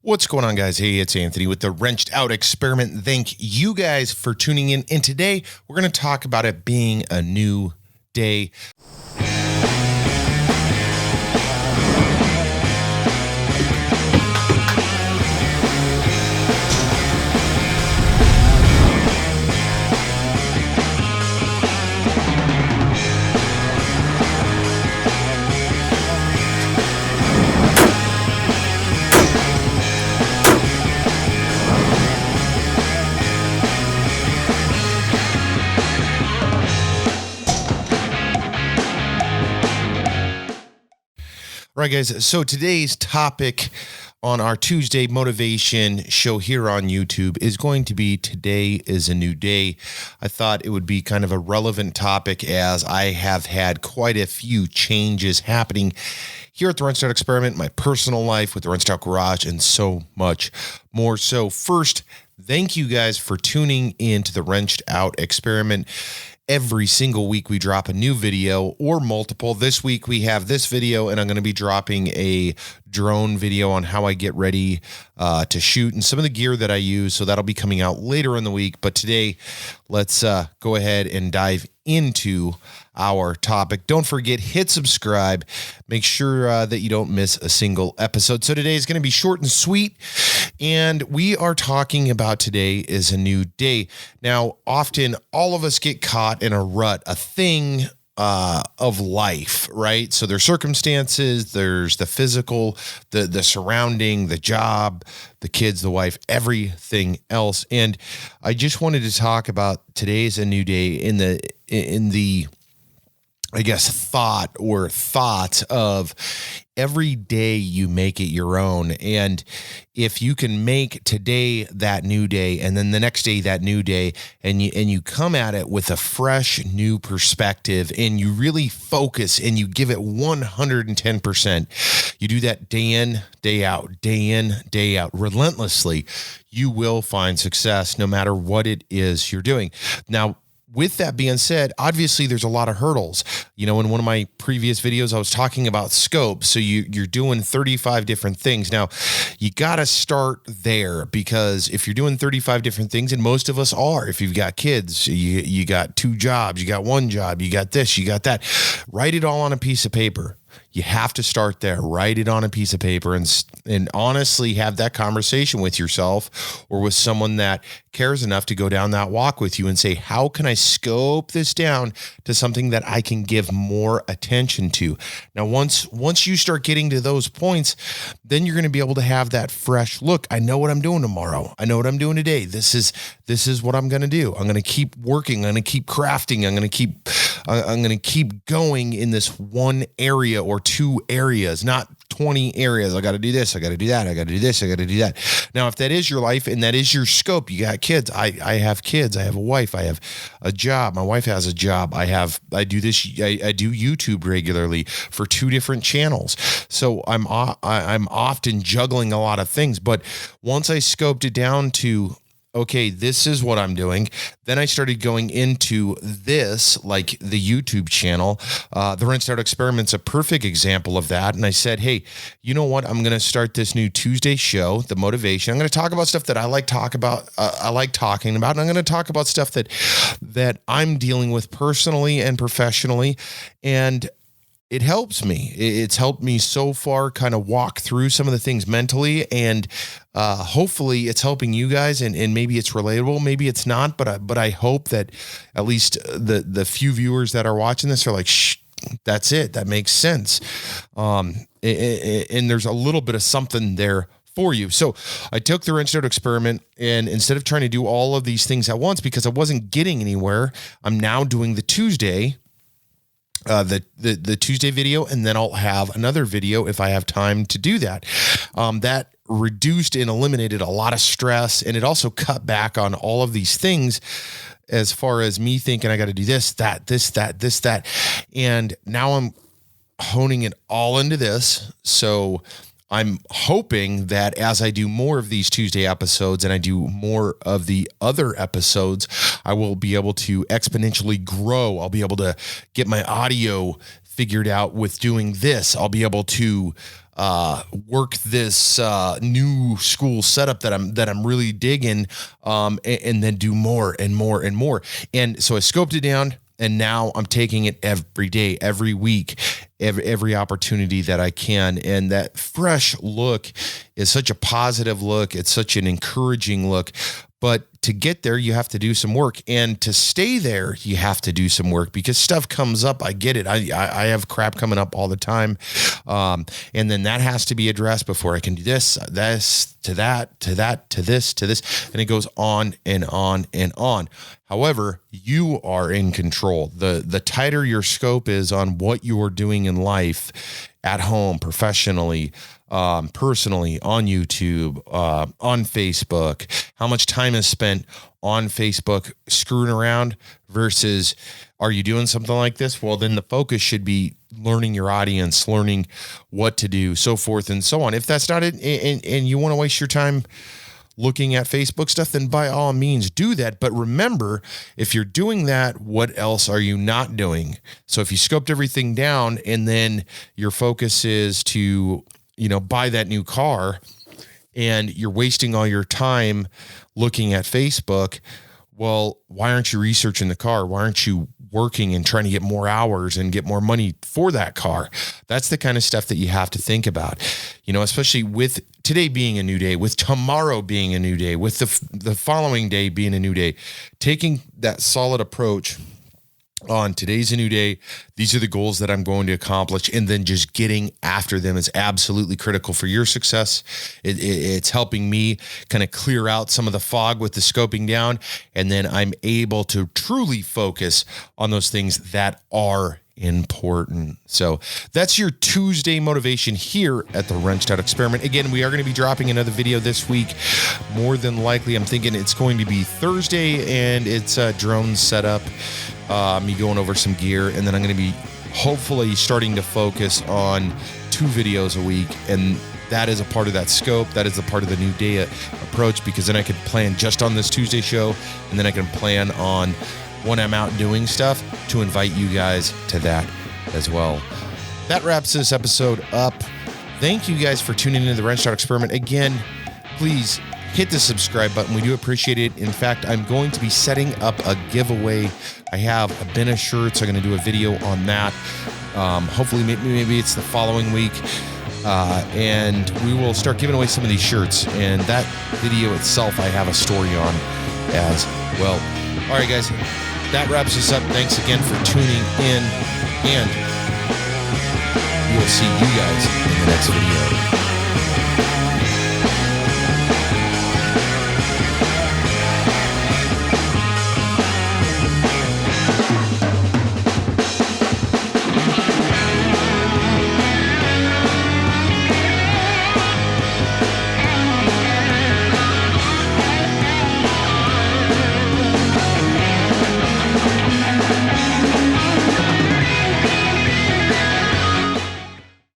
What's going on, guys? Hey, it's Anthony with the Wrenched Out Experiment. Thank you guys for tuning in. And today we're going to talk about it being a new day. All right, guys, so today's topic on our Tuesday motivation show here on YouTube is going to be Today is a New Day. I thought it would be kind of a relevant topic as I have had quite a few changes happening here at the Wrenched Out Experiment, my personal life with the Wrenched Out Garage, and so much more. So first, thank you guys for tuning in to the Wrenched Out Experiment. Every single week we drop a new video or multiple. This week we have this video, and I'm going to be dropping a drone video on how I get ready to shoot and some of the gear that I use. So that'll be coming out later in the week. But today, let's go ahead and dive into our topic. Don't forget, hit subscribe. Make sure that you don't miss a single episode. So today is going to be short and sweet, and we are talking about today is a new day. Now, often all of us get caught in a rut, a thing of life, right? So there's circumstances, there's the physical, the surrounding, the job, the kids, the wife, everything else. And I just wanted to talk about today's a new day in the I guess thought or thoughts of every day you make it your own. And if you can make today that new day and then the next day that new day, and you come at it with a fresh new perspective and you really focus and you give it 110%, you do that day in, day out, relentlessly, you will find success no matter what it is you're doing. Now, with that being said, obviously there's a lot of hurdles. You know, in one of my previous videos, I was talking about scope. So you're doing 35 different things. Now, you got to start there, because if you're doing 35 different things, and most of us are, if you've got kids, you got 2 jobs, you got 1 job, you got this, you got that, write it all on a piece of paper. You have to start there. Write it on a piece of paper and honestly have that conversation with yourself or with someone that cares enough to go down that walk with you and say, how can I scope this down to something that I can give more attention to? Now, once you start getting to those points, then you're going to be able to have that fresh look. I know what I'm doing tomorrow. I know what I'm doing today. This is what I'm going to do. I'm going to keep working. I'm going to keep crafting. I'm going to keep going in this one area or 2 areas, not 20 areas. I got to do this. I got to do that. I got to do this. I got to do that. Now, if that is your life and that is your scope, you got kids. I have kids. I have a wife. I have a job. My wife has a job. I do this. I do YouTube regularly for 2 different channels. So I'm often juggling a lot of things. But once I scoped it down to, okay, this is what I'm doing, then I started going into this, like the YouTube channel. The Wrenched Out Experiment's a perfect example of that. And I said, hey, you know what? I'm going to start this new Tuesday show, the motivation. I'm going to talk about stuff that I like talking about. And I'm going to talk about stuff that I'm dealing with personally and professionally. And it helps me. It's helped me so far kind of walk through some of the things mentally, and hopefully it's helping you guys, and maybe it's relatable, maybe it's not, but I hope that at least the few viewers that are watching this are like, shh, that's it. That makes sense. And there's a little bit of something there for you. So I took the Wrenched Out Experiment, and instead of trying to do all of these things at once because I wasn't getting anywhere, I'm now doing the Tuesday the Tuesday video, and then I'll have another video if I have time to do that. That reduced and eliminated a lot of stress, and it also cut back on all of these things as far as me thinking I got to do this, that. And now I'm honing it all into this. So I'm hoping that as I do more of these Tuesday episodes and I do more of the other episodes, I will be able to exponentially grow. I'll be able to get my audio figured out with doing this. I'll be able to work this new school setup that I'm really digging, and then do more and more and more. And so I scoped it down, and now I'm taking it every day, every week, every opportunity that I can. And that fresh look is such a positive look. It's such an encouraging look. But to get there, you have to do some work, and to stay there, you have to do some work, because stuff comes up. I get it. I have crap coming up all the time. And then that has to be addressed before I can do this to that, to that, to this, to this. And it goes on and on and on. However, you are in control. The tighter your scope is on what you are doing in life, at home, professionally, personally, on YouTube, on Facebook, how much time is spent on Facebook screwing around versus are you doing something like this? Well, then the focus should be learning your audience, learning what to do, so forth and so on. If that's not it, and you want to waste your time looking at Facebook stuff, then by all means do that. But remember, if you're doing that, what else are you not doing? So if you scoped everything down and then your focus is to, buy that new car, and you're wasting all your time looking at Facebook, well, why aren't you researching the car? Why aren't you working and trying to get more hours and get more money for that car? That's the kind of stuff that you have to think about, especially with today being a new day, with tomorrow being a new day, with the following day being a new day. Taking that solid approach on today's a new day, these are the goals that I'm going to accomplish, and then just getting after them is absolutely critical for your success. It's helping me kind of clear out some of the fog with the scoping down, and then I'm able to truly focus on those things that are important. So that's your Tuesday motivation here at the Wrenched Out Experiment. Again, we are going to be dropping another video this week. More than likely, I'm thinking it's going to be Thursday, and it's a drone setup, me going over some gear, and then I'm going to be hopefully starting to focus on 2 videos a week. And that is a part of that scope. That is a part of the new day approach, because then I could plan just on this Tuesday show, and then I can plan on when I'm out doing stuff to invite you guys to that as well. That wraps this episode up. Thank you guys for tuning into the Wrenched Out Experiment. Again, please hit the subscribe button. We do appreciate it. In fact, I'm going to be setting up a giveaway. I have a bin of shirts. I'm going to do a video on that. Hopefully, maybe it's the following week. And we will start giving away some of these shirts. And that video itself, I have a story on as well. All right, guys. That wraps us up. Thanks again for tuning in, and we'll see you guys in the next video.